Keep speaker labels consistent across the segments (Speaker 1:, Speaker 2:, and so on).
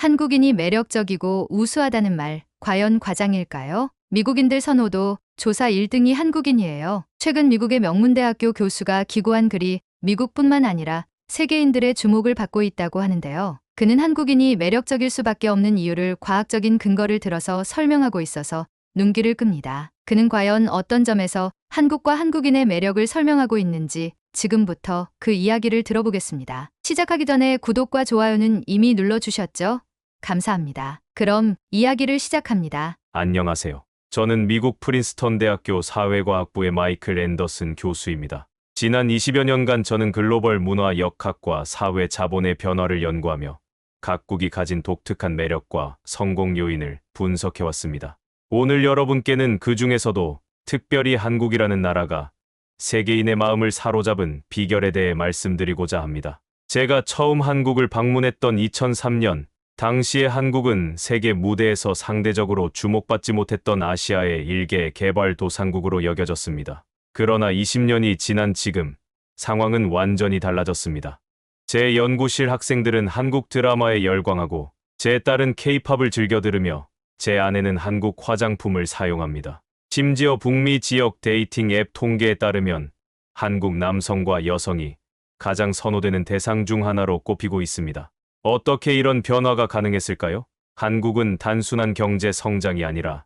Speaker 1: 한국인이 매력적이고 우수하다는 말, 과연 과장일까요? 미국인들 선호도 조사 1등이 한국인이에요. 최근 미국의 명문대학교 교수가 기고한 글이 미국뿐만 아니라 세계인들의 주목을 받고 있다고 하는데요. 그는 한국인이 매력적일 수밖에 없는 이유를 과학적인 근거를 들어서 설명하고 있어서 눈길을 끕니다. 그는 과연 어떤 점에서 한국과 한국인의 매력을 설명하고 있는지 지금부터 그 이야기를 들어보겠습니다. 시작하기 전에 구독과 좋아요는 이미 눌러주셨죠? 감사합니다. 그럼 이야기를 시작합니다.
Speaker 2: 안녕하세요. 저는 미국 프린스턴 대학교 사회과학부의 마이클 앤더슨 교수입니다. 지난 20여 년간 저는 글로벌 문화 역학과 사회 자본의 변화를 연구하며 각국이 가진 독특한 매력과 성공 요인을 분석해왔습니다. 오늘 여러분께는 그 중에서도 특별히 한국이라는 나라가 세계인의 마음을 사로잡은 비결에 대해 말씀드리고자 합니다. 제가 처음 한국을 방문했던 2003년, 당시의 한국은 세계 무대에서 상대적으로 주목받지 못했던 아시아의 일개 개발도상국으로 여겨졌습니다. 그러나 20년이 지난 지금, 상황은 완전히 달라졌습니다. 제 연구실 학생들은 한국 드라마에 열광하고, 제 딸은 K-팝을 즐겨 들으며, 제 아내는 한국 화장품을 사용합니다. 심지어 북미 지역 데이팅 앱 통계에 따르면 한국 남성과 여성이 가장 선호되는 대상 중 하나로 꼽히고 있습니다. 어떻게 이런 변화가 가능했을까요? 한국은 단순한 경제 성장이 아니라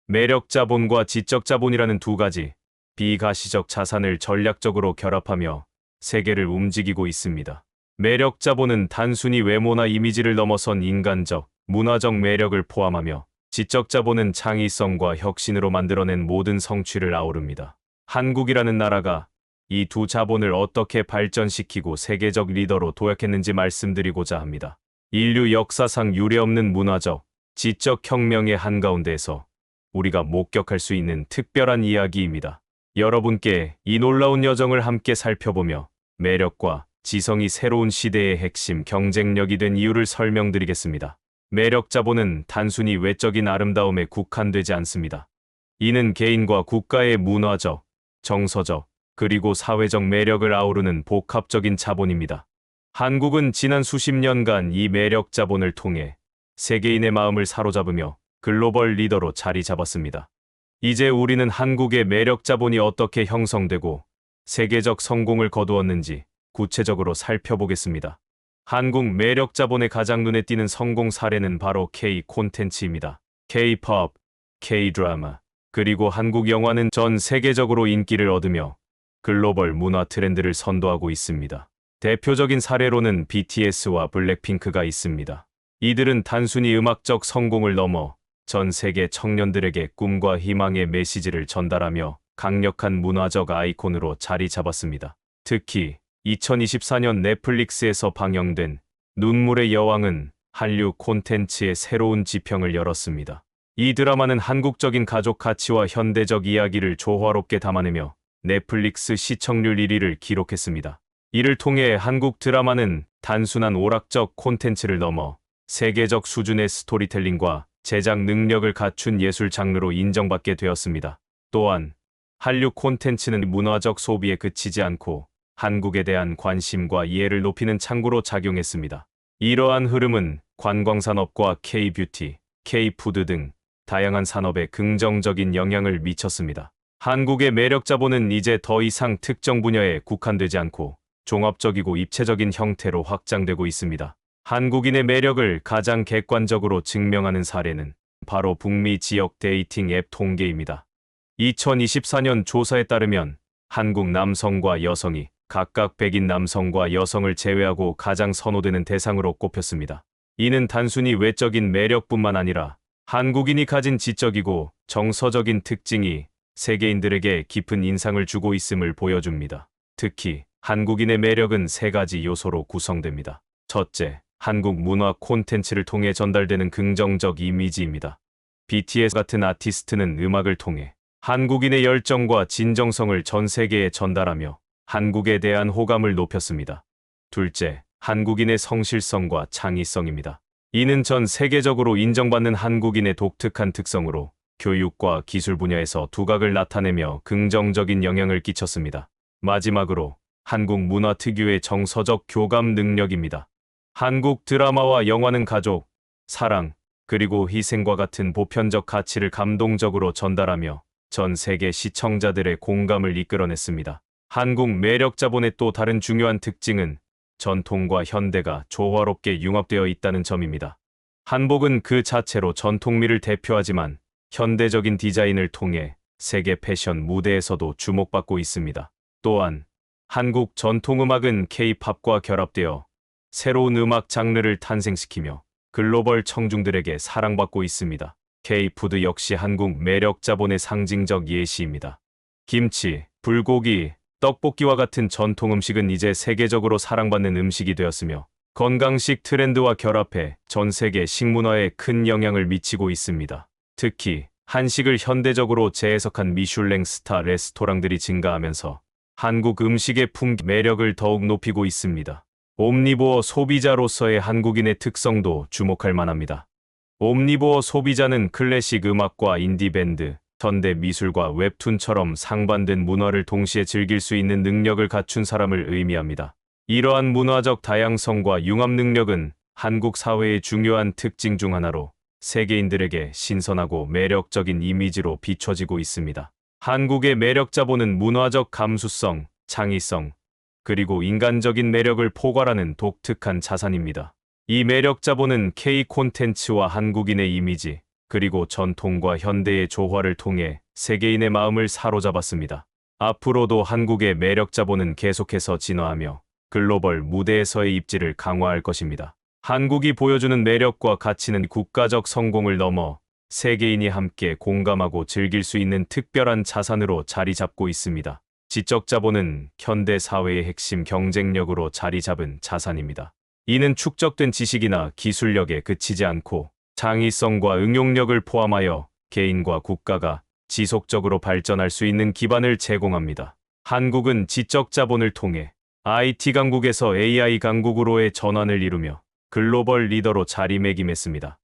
Speaker 2: 매력 자본과 지적 자본이라는 두 가지 비가시적 자산을 전략적으로 결합하며 세계를 움직이고 있습니다. 매력 자본은 단순히 외모나 이미지를 넘어선 인간적, 문화적 매력을 포함하며 지적 자본은 창의성과 혁신으로 만들어낸 모든 성취를 아우릅니다. 한국이라는 나라가 이 두 자본을 어떻게 발전시키고 세계적 리더로 도약했는지 말씀드리고자 합니다. 인류 역사상 유례없는 문화적, 지적 혁명의 한가운데에서 우리가 목격할 수 있는 특별한 이야기입니다. 여러분께 이 놀라운 여정을 함께 살펴보며 매력과 지성이 새로운 시대의 핵심 경쟁력이 된 이유를 설명드리겠습니다. 매력 자본은 단순히 외적인 아름다움에 국한되지 않습니다. 이는 개인과 국가의 문화적, 정서적, 그리고 사회적 매력을 아우르는 복합적인 자본입니다. 한국은 지난 수십 년간 이 매력 자본을 통해 세계인의 마음을 사로잡으며 글로벌 리더로 자리 잡았습니다. 이제 우리는 한국의 매력 자본이 어떻게 형성되고 세계적 성공을 거두었는지 구체적으로 살펴보겠습니다. 한국 매력 자본의 가장 눈에 띄는 성공 사례는 바로 K 콘텐츠입니다. K-팝, K-드라마, 그리고 한국 영화는 전 세계적으로 인기를 얻으며 글로벌 문화 트렌드를 선도하고 있습니다. 대표적인 사례로는 BTS와 블랙핑크가 있습니다. 이들은 단순히 음악적 성공을 넘어 전 세계 청년들에게 꿈과 희망의 메시지를 전달하며 강력한 문화적 아이콘으로 자리 잡았습니다. 특히 2024년 넷플릭스에서 방영된 눈물의 여왕은 한류 콘텐츠의 새로운 지평을 열었습니다. 이 드라마는 한국적인 가족 가치와 현대적 이야기를 조화롭게 담아내며 넷플릭스 시청률 1위를 기록했습니다. 이를 통해 한국 드라마는 단순한 오락적 콘텐츠를 넘어 세계적 수준의 스토리텔링과 제작 능력을 갖춘 예술 장르로 인정받게 되었습니다. 또한 한류 콘텐츠는 문화적 소비에 그치지 않고 한국에 대한 관심과 이해를 높이는 창구로 작용했습니다. 이러한 흐름은 관광산업과 K-뷰티, K-푸드 등 다양한 산업에 긍정적인 영향을 미쳤습니다. 한국의 매력 자본은 이제 더 이상 특정 분야에 국한되지 않고 종합적이고 입체적인 형태로 확장되고 있습니다. 한국인의 매력을 가장 객관적으로 증명하는 사례는 바로 북미 지역 데이팅 앱 통계입니다. 2024년 조사에 따르면 한국 남성과 여성이 각각 백인 남성과 여성을 제외하고 가장 선호되는 대상으로 꼽혔습니다. 이는 단순히 외적인 매력뿐만 아니라 한국인이 가진 지적이고 정서적인 특징이 세계인들에게 깊은 인상을 주고 있음을 보여줍니다. 특히 한국인의 매력은 세 가지 요소로 구성됩니다. 첫째, 한국 문화 콘텐츠를 통해 전달되는 긍정적 이미지입니다. BTS 같은 아티스트는 음악을 통해 한국인의 열정과 진정성을 전 세계에 전달하며 한국에 대한 호감을 높였습니다. 둘째, 한국인의 성실성과 창의성입니다. 이는 전 세계적으로 인정받는 한국인의 독특한 특성으로 교육과 기술 분야에서 두각을 나타내며 긍정적인 영향을 끼쳤습니다. 마지막으로 한국 문화 특유의 정서적 교감 능력입니다. 한국 드라마와 영화는 가족, 사랑, 그리고 희생과 같은 보편적 가치를 감동적으로 전달하며 전 세계 시청자들의 공감을 이끌어냈습니다. 한국 매력 자본의 또 다른 중요한 특징은 전통과 현대가 조화롭게 융합되어 있다는 점입니다. 한복은 그 자체로 전통미를 대표하지만 현대적인 디자인을 통해 세계 패션 무대에서도 주목받고 있습니다. 또한 한국 전통음악은 K-팝과 결합되어 새로운 음악 장르를 탄생시키며 글로벌 청중들에게 사랑받고 있습니다. K-푸드 역시 한국 매력 자본의 상징적 예시입니다. 김치, 불고기, 떡볶이와 같은 전통 음식은 이제 세계적으로 사랑받는 음식이 되었으며 건강식 트렌드와 결합해 전 세계 식문화에 큰 영향을 미치고 있습니다. 특히 한식을 현대적으로 재해석한 미슐랭 스타 레스토랑들이 증가하면서 한국 음식의 매력을 더욱 높이고 있습니다. 옴니보어 소비자로서의 한국인의 특성도 주목할 만합니다. 옴니보어 소비자는 클래식 음악과 인디밴드, 현대 미술과 웹툰처럼 상반된 문화를 동시에 즐길 수 있는 능력을 갖춘 사람을 의미합니다. 이러한 문화적 다양성과 융합 능력은 한국 사회의 중요한 특징 중 하나로 세계인들에게 신선하고 매력적인 이미지로 비춰지고 있습니다. 한국의 매력 자본은 문화적 감수성, 창의성, 그리고 인간적인 매력을 포괄하는 독특한 자산입니다. 이 매력 자본은 K 콘텐츠와 한국인의 이미지, 그리고 전통과 현대의 조화를 통해 세계인의 마음을 사로잡았습니다. 앞으로도 한국의 매력 자본은 계속해서 진화하며 글로벌 무대에서의 입지를 강화할 것입니다. 한국이 보여주는 매력과 가치는 국가적 성공을 넘어 세계인이 함께 공감하고 즐길 수 있는 특별한 자산으로 자리 잡고 있습니다. 지적 자본은 현대 사회의 핵심 경쟁력으로 자리 잡은 자산입니다. 이는 축적된 지식이나 기술력에 그치지 않고 창의성과 응용력을 포함하여 개인과 국가가 지속적으로 발전할 수 있는 기반을 제공합니다. 한국은 지적 자본을 통해 IT 강국에서 AI 강국으로의 전환을 이루며 글로벌 리더로 자리매김했습니다.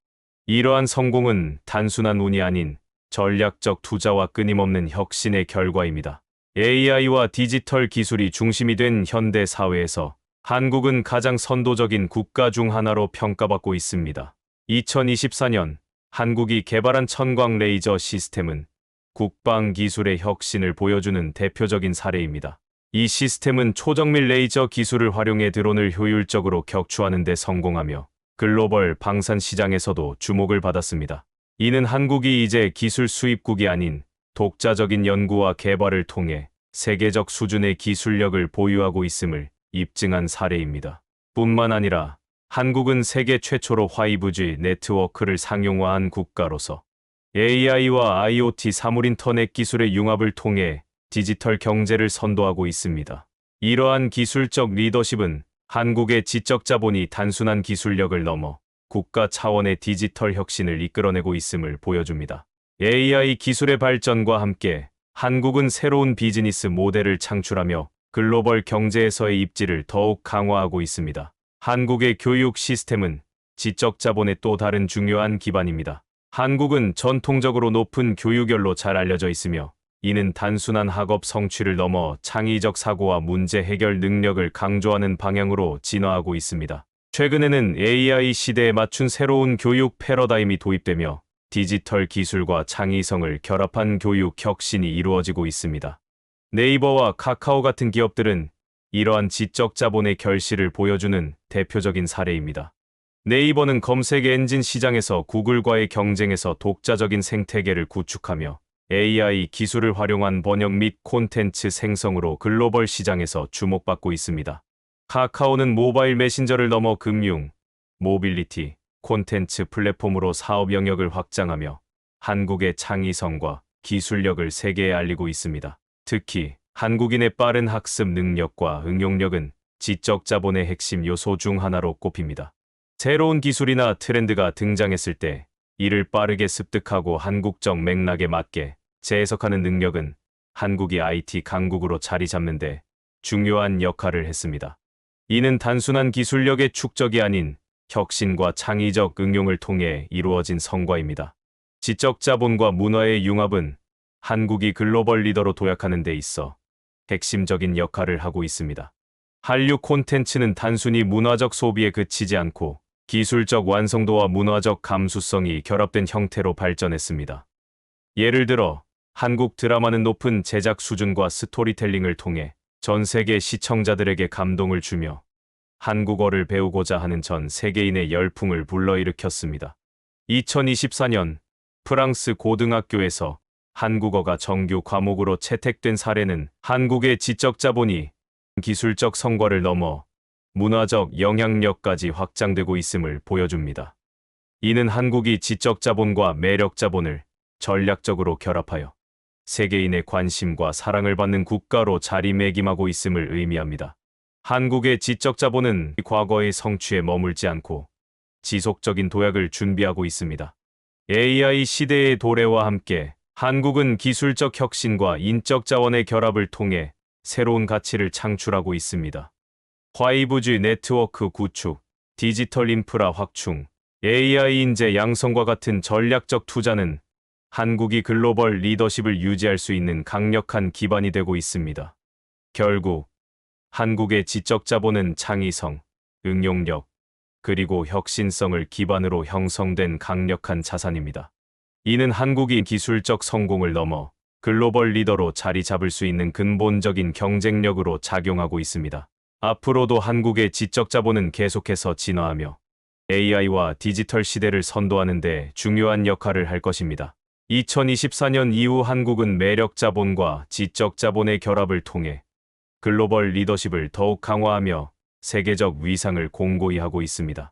Speaker 2: 이러한 성공은 단순한 운이 아닌 전략적 투자와 끊임없는 혁신의 결과입니다. AI와 디지털 기술이 중심이 된 현대 사회에서 한국은 가장 선도적인 국가 중 하나로 평가받고 있습니다. 2024년 한국이 개발한 천광 레이저 시스템은 국방 기술의 혁신을 보여주는 대표적인 사례입니다. 이 시스템은 초정밀 레이저 기술을 활용해 드론을 효율적으로 격추하는 데 성공하며 글로벌 방산 시장에서도 주목을 받았습니다. 이는 한국이 이제 기술 수입국이 아닌 독자적인 연구와 개발을 통해 세계적 수준의 기술력을 보유하고 있음을 입증한 사례입니다. 뿐만 아니라 한국은 세계 최초로 5G 네트워크를 상용화한 국가로서 AI와 IoT 사물인터넷 기술의 융합을 통해 디지털 경제를 선도하고 있습니다. 이러한 기술적 리더십은 한국의 지적 자본이 단순한 기술력을 넘어 국가 차원의 디지털 혁신을 이끌어내고 있음을 보여줍니다. AI 기술의 발전과 함께 한국은 새로운 비즈니스 모델을 창출하며 글로벌 경제에서의 입지를 더욱 강화하고 있습니다. 한국의 교육 시스템은 지적 자본의 또 다른 중요한 기반입니다. 한국은 전통적으로 높은 교육열로 잘 알려져 있으며 이는 단순한 학업 성취를 넘어 창의적 사고와 문제 해결 능력을 강조하는 방향으로 진화하고 있습니다. 최근에는 AI 시대에 맞춘 새로운 교육 패러다임이 도입되며 디지털 기술과 창의성을 결합한 교육 혁신이 이루어지고 있습니다. 네이버와 카카오 같은 기업들은 이러한 지적 자본의 결실을 보여주는 대표적인 사례입니다. 네이버는 검색 엔진 시장에서 구글과의 경쟁에서 독자적인 생태계를 구축하며 AI 기술을 활용한 번역 및 콘텐츠 생성으로 글로벌 시장에서 주목받고 있습니다. 카카오는 모바일 메신저를 넘어 금융, 모빌리티, 콘텐츠 플랫폼으로 사업 영역을 확장하며 한국의 창의성과 기술력을 세계에 알리고 있습니다. 특히 한국인의 빠른 학습 능력과 응용력은 지적 자본의 핵심 요소 중 하나로 꼽힙니다. 새로운 기술이나 트렌드가 등장했을 때 이를 빠르게 습득하고 한국적 맥락에 맞게 재해석하는 능력은 한국이 IT 강국으로 자리 잡는 데 중요한 역할을 했습니다. 이는 단순한 기술력의 축적이 아닌 혁신과 창의적 응용을 통해 이루어진 성과입니다. 지적 자본과 문화의 융합은 한국이 글로벌 리더로 도약하는 데 있어 핵심적인 역할을 하고 있습니다. 한류 콘텐츠는 단순히 문화적 소비에 그치지 않고 기술적 완성도와 문화적 감수성이 결합된 형태로 발전했습니다. 예를 들어 한국 드라마는 높은 제작 수준과 스토리텔링을 통해 전 세계 시청자들에게 감동을 주며 한국어를 배우고자 하는 전 세계인의 열풍을 불러일으켰습니다. 2024년 프랑스 고등학교에서 한국어가 정규 과목으로 채택된 사례는 한국의 지적 자본이 기술적 성과를 넘어 문화적 영향력까지 확장되고 있음을 보여줍니다. 이는 한국이 지적 자본과 매력 자본을 전략적으로 결합하여 세계인의 관심과 사랑을 받는 국가로 자리매김하고 있음을 의미합니다. 한국의 지적 자본은 과거의 성취에 머물지 않고 지속적인 도약을 준비하고 있습니다. AI 시대의 도래와 함께 한국은 기술적 혁신과 인적 자원의 결합을 통해 새로운 가치를 창출하고 있습니다. 5G 네트워크 구축, 디지털 인프라 확충, AI 인재 양성과 같은 전략적 투자는 한국이 글로벌 리더십을 유지할 수 있는 강력한 기반이 되고 있습니다. 결국 한국의 지적 자본은 창의성, 응용력, 그리고 혁신성을 기반으로 형성된 강력한 자산입니다. 이는 한국이 기술적 성공을 넘어 글로벌 리더로 자리 잡을 수 있는 근본적인 경쟁력으로 작용하고 있습니다. 앞으로도 한국의 지적 자본은 계속해서 진화하며 AI와 디지털 시대를 선도하는 데 중요한 역할을 할 것입니다. 2024년 이후 한국은 매력 자본과 지적 자본의 결합을 통해 글로벌 리더십을 더욱 강화하며 세계적 위상을 공고히 하고 있습니다.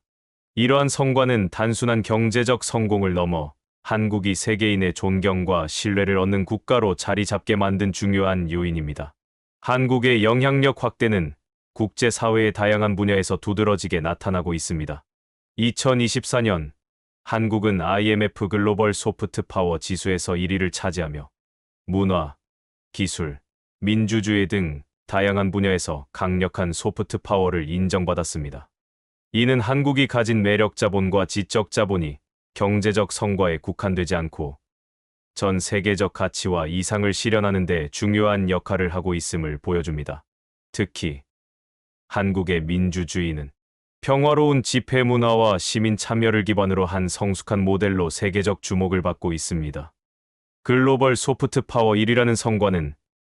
Speaker 2: 이러한 성과는 단순한 경제적 성공을 넘어 한국이 세계인의 존경과 신뢰를 얻는 국가로 자리 잡게 만든 중요한 요인입니다. 한국의 영향력 확대는 국제사회의 다양한 분야에서 두드러지게 나타나고 있습니다. 2024년 한국은 IMF 글로벌 소프트 파워 지수에서 1위를 차지하며 문화, 기술, 민주주의 등 다양한 분야에서 강력한 소프트 파워를 인정받았습니다. 이는 한국이 가진 매력 자본과 지적 자본이 경제적 성과에 국한되지 않고 전 세계적 가치와 이상을 실현하는 데 중요한 역할을 하고 있음을 보여줍니다. 특히 한국의 민주주의는 평화로운 집회 문화와 시민 참여를 기반으로 한 성숙한 모델로 세계적 주목을 받고 있습니다. 글로벌 소프트 파워 1위라는 성과는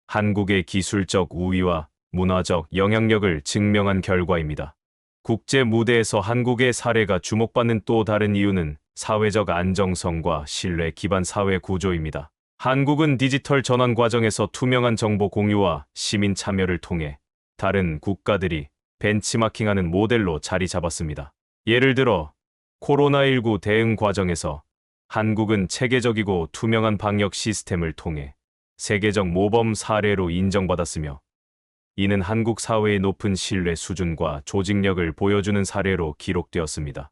Speaker 2: 한국의 기술적 우위와 문화적 영향력을 증명한 결과입니다. 국제 무대에서 한국의 사례가 주목받는 또 다른 이유는 사회적 안정성과 신뢰 기반 사회 구조입니다. 한국은 디지털 전환 과정에서 투명한 정보 공유와 시민 참여를 통해 다른 국가들이 벤치마킹하는 모델로 자리 잡았습니다. 예를 들어 코로나19 대응 과정에서 한국은 체계적이고 투명한 방역 시스템을 통해 세계적 모범 사례로 인정받았으며 이는 한국 사회의 높은 신뢰 수준과 조직력을 보여주는 사례로 기록되었습니다.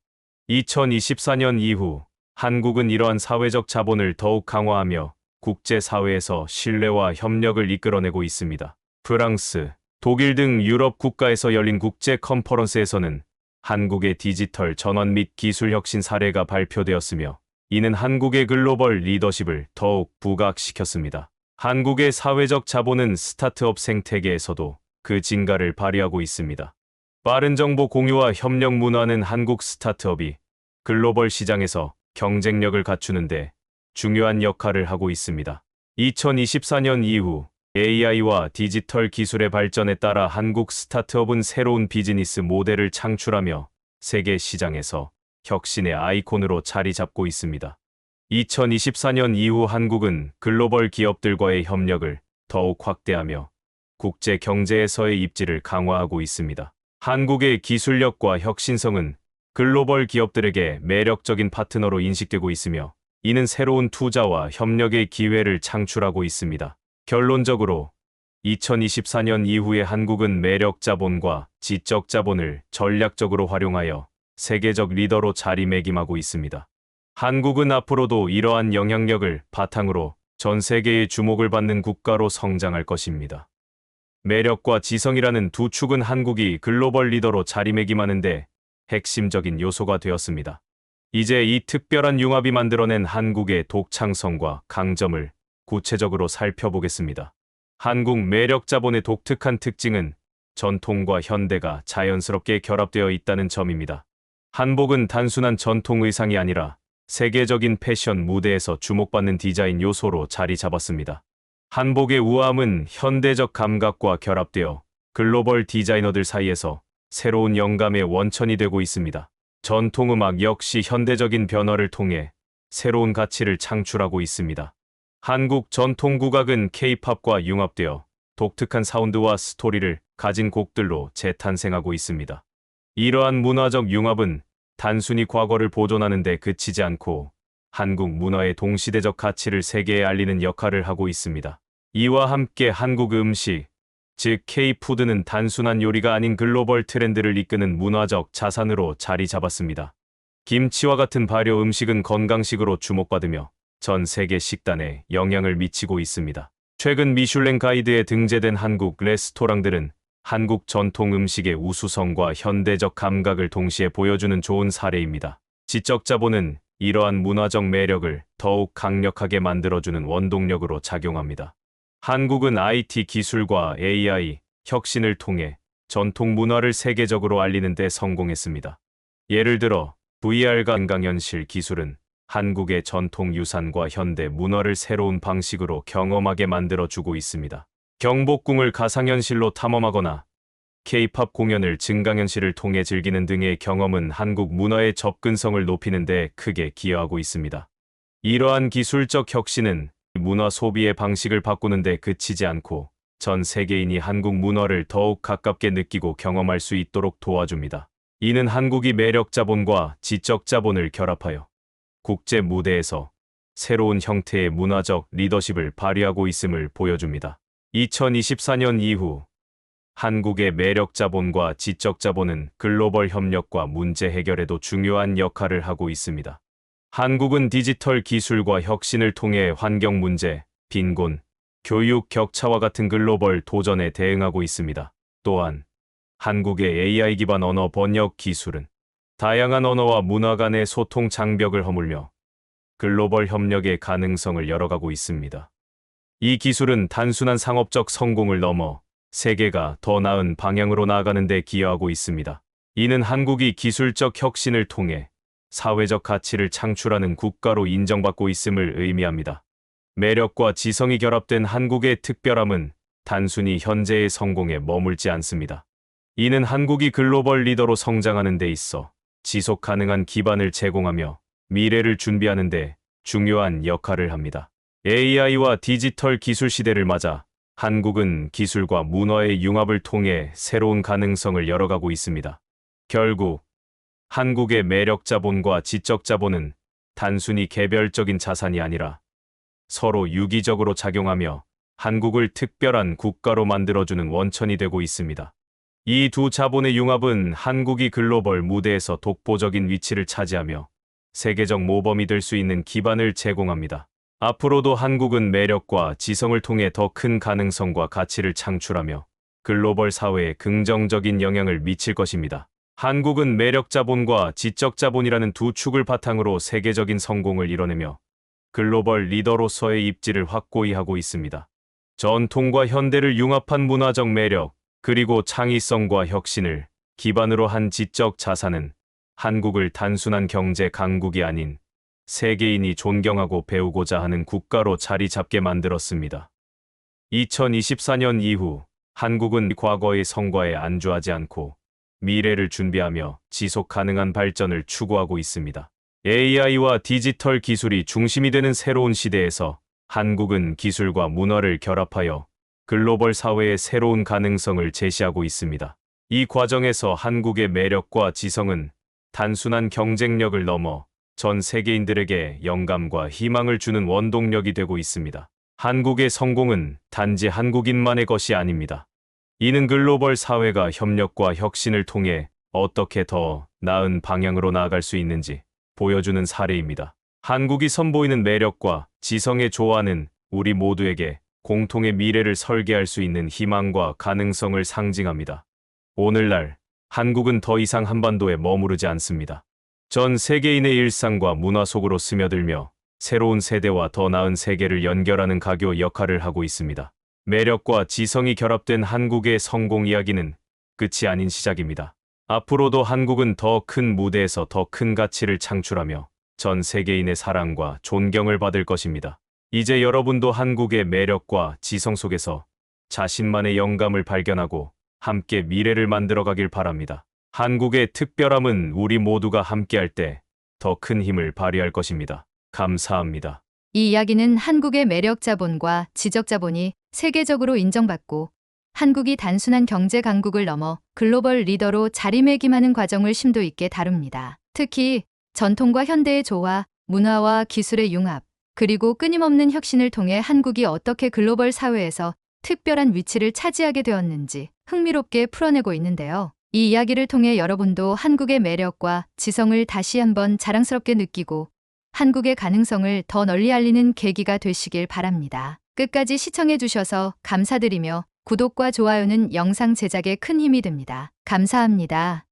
Speaker 2: 2024년 이후 한국은 이러한 사회적 자본을 더욱 강화하며 국제사회에서 신뢰와 협력을 이끌어내고 있습니다. 프랑스, 독일 등 유럽 국가에서 열린 국제 컨퍼런스에서는 한국의 디지털 전환 및 기술 혁신 사례가 발표되었으며 이는 한국의 글로벌 리더십을 더욱 부각시켰습니다. 한국의 사회적 자본은 스타트업 생태계에서도 그 진가를 발휘하고 있습니다. 빠른 정보 공유와 협력 문화는 한국 스타트업이 글로벌 시장에서 경쟁력을 갖추는데 중요한 역할을 하고 있습니다. 2024년 이후 AI와 디지털 기술의 발전에 따라 한국 스타트업은 새로운 비즈니스 모델을 창출하며 세계 시장에서 혁신의 아이콘으로 자리 잡고 있습니다. 2024년 이후 한국은 글로벌 기업들과의 협력을 더욱 확대하며 국제 경제에서의 입지를 강화하고 있습니다. 한국의 기술력과 혁신성은 글로벌 기업들에게 매력적인 파트너로 인식되고 있으며 이는 새로운 투자와 협력의 기회를 창출하고 있습니다. 결론적으로 2024년 이후에 한국은 매력 자본과 지적 자본을 전략적으로 활용하여 세계적 리더로 자리매김하고 있습니다. 한국은 앞으로도 이러한 영향력을 바탕으로 전 세계의 주목을 받는 국가로 성장할 것입니다. 매력과 지성이라는 두 축은 한국이 글로벌 리더로 자리매김하는데 핵심적인 요소가 되었습니다. 이제 이 특별한 융합이 만들어낸 한국의 독창성과 강점을 구체적으로 살펴보겠습니다. 한국 매력 자본의 독특한 특징은 전통과 현대가 자연스럽게 결합되어 있다는 점입니다. 한복은 단순한 전통 의상이 아니라 세계적인 패션 무대에서 주목받는 디자인 요소로 자리 잡았습니다. 한복의 우아함은 현대적 감각과 결합되어 글로벌 디자이너들 사이에서 새로운 영감의 원천이 되고 있습니다. 전통 음악 역시 현대적인 변화를 통해 새로운 가치를 창출하고 있습니다. 한국 전통 국악은 K-팝과 융합되어 독특한 사운드와 스토리를 가진 곡들로 재탄생하고 있습니다. 이러한 문화적 융합은 단순히 과거를 보존하는 데 그치지 않고 한국 문화의 동시대적 가치를 세계에 알리는 역할을 하고 있습니다. 이와 함께 한국 음식, 즉 K-푸드는 단순한 요리가 아닌 글로벌 트렌드를 이끄는 문화적 자산으로 자리 잡았습니다. 김치와 같은 발효 음식은 건강식으로 주목받으며 전 세계 식단에 영향을 미치고 있습니다. 최근 미슐랭 가이드에 등재된 한국 레스토랑들은 한국 전통 음식의 우수성과 현대적 감각을 동시에 보여주는 좋은 사례입니다. 지적 자본은 이러한 문화적 매력을 더욱 강력하게 만들어주는 원동력으로 작용합니다. 한국은 IT 기술과 AI 혁신을 통해 전통 문화를 세계적으로 알리는 데 성공했습니다. 예를 들어 VR과 증강현실 기술은 한국의 전통 유산과 현대 문화를 새로운 방식으로 경험하게 만들어주고 있습니다. 경복궁을 가상현실로 탐험하거나 K-팝 공연을 증강현실을 통해 즐기는 등의 경험은 한국 문화의 접근성을 높이는 데 크게 기여하고 있습니다. 이러한 기술적 혁신은 문화 소비의 방식을 바꾸는 데 그치지 않고 전 세계인이 한국 문화를 더욱 가깝게 느끼고 경험할 수 있도록 도와줍니다. 이는 한국이 매력 자본과 지적 자본을 결합하여 국제 무대에서 새로운 형태의 문화적 리더십을 발휘하고 있음을 보여줍니다. 2024년 이후 한국의 매력 자본과 지적 자본은 글로벌 협력과 문제 해결에도 중요한 역할을 하고 있습니다. 한국은 디지털 기술과 혁신을 통해 환경 문제, 빈곤, 교육 격차와 같은 글로벌 도전에 대응하고 있습니다. 또한 한국의 AI 기반 언어 번역 기술은 다양한 언어와 문화 간의 소통 장벽을 허물며 글로벌 협력의 가능성을 열어가고 있습니다. 이 기술은 단순한 상업적 성공을 넘어 세계가 더 나은 방향으로 나아가는 데 기여하고 있습니다. 이는 한국이 기술적 혁신을 통해 사회적 가치를 창출하는 국가로 인정받고 있음을 의미합니다. 매력과 지성이 결합된 한국의 특별함은 단순히 현재의 성공에 머물지 않습니다. 이는 한국이 글로벌 리더로 성장하는 데 있어 지속 가능한 기반을 제공하며 미래를 준비하는 데 중요한 역할을 합니다. AI와 디지털 기술 시대를 맞아 한국은 기술과 문화의 융합을 통해 새로운 가능성을 열어가고 있습니다. 결국 한국의 매력 자본과 지적 자본은 단순히 개별적인 자산이 아니라 서로 유기적으로 작용하며 한국을 특별한 국가로 만들어주는 원천이 되고 있습니다. 이 두 자본의 융합은 한국이 글로벌 무대에서 독보적인 위치를 차지하며 세계적 모범이 될 수 있는 기반을 제공합니다. 앞으로도 한국은 매력과 지성을 통해 더 큰 가능성과 가치를 창출하며 글로벌 사회에 긍정적인 영향을 미칠 것입니다. 한국은 매력 자본과 지적 자본이라는 두 축을 바탕으로 세계적인 성공을 이뤄내며 글로벌 리더로서의 입지를 확고히 하고 있습니다. 전통과 현대를 융합한 문화적 매력, 그리고 창의성과 혁신을 기반으로 한 지적 자산은 한국을 단순한 경제 강국이 아닌 세계인이 존경하고 배우고자 하는 국가로 자리 잡게 만들었습니다. 2024년 이후 한국은 과거의 성과에 안주하지 않고 미래를 준비하며 지속 가능한 발전을 추구하고 있습니다. AI와 디지털 기술이 중심이 되는 새로운 시대에서 한국은 기술과 문화를 결합하여 글로벌 사회의 새로운 가능성을 제시하고 있습니다. 이 과정에서 한국의 매력과 지성은 단순한 경쟁력을 넘어 전 세계인들에게 영감과 희망을 주는 원동력이 되고 있습니다. 한국의 성공은 단지 한국인만의 것이 아닙니다. 이는 글로벌 사회가 협력과 혁신을 통해 어떻게 더 나은 방향으로 나아갈 수 있는지 보여주는 사례입니다. 한국이 선보이는 매력과 지성의 조화는 우리 모두에게 공통의 미래를 설계할 수 있는 희망과 가능성을 상징합니다. 오늘날 한국은 더 이상 한반도에 머무르지 않습니다. 전 세계인의 일상과 문화 속으로 스며들며 새로운 세대와 더 나은 세계를 연결하는 가교 역할을 하고 있습니다. 매력과 지성이 결합된 한국의 성공 이야기는 끝이 아닌 시작입니다. 앞으로도 한국은 더 큰 무대에서 더 큰 가치를 창출하며 전 세계인의 사랑과 존경을 받을 것입니다. 이제 여러분도 한국의 매력과 지성 속에서 자신만의 영감을 발견하고 함께 미래를 만들어가길 바랍니다. 한국의 특별함은 우리 모두가 함께할 때 더 큰 힘을 발휘할 것입니다. 감사합니다.
Speaker 1: 이 이야기는 한국의 매력 자본과 지적 자본이 세계적으로 인정받고 한국이 단순한 경제 강국을 넘어 글로벌 리더로 자리매김하는 과정을 심도 있게 다룹니다. 특히 전통과 현대의 조화, 문화와 기술의 융합, 그리고 끊임없는 혁신을 통해 한국이 어떻게 글로벌 사회에서 특별한 위치를 차지하게 되었는지 흥미롭게 풀어내고 있는데요. 이 이야기를 통해 여러분도 한국의 매력과 지성을 다시 한번 자랑스럽게 느끼고 한국의 가능성을 더 널리 알리는 계기가 되시길 바랍니다. 끝까지 시청해 주셔서 감사드리며 구독과 좋아요는 영상 제작에 큰 힘이 됩니다. 감사합니다.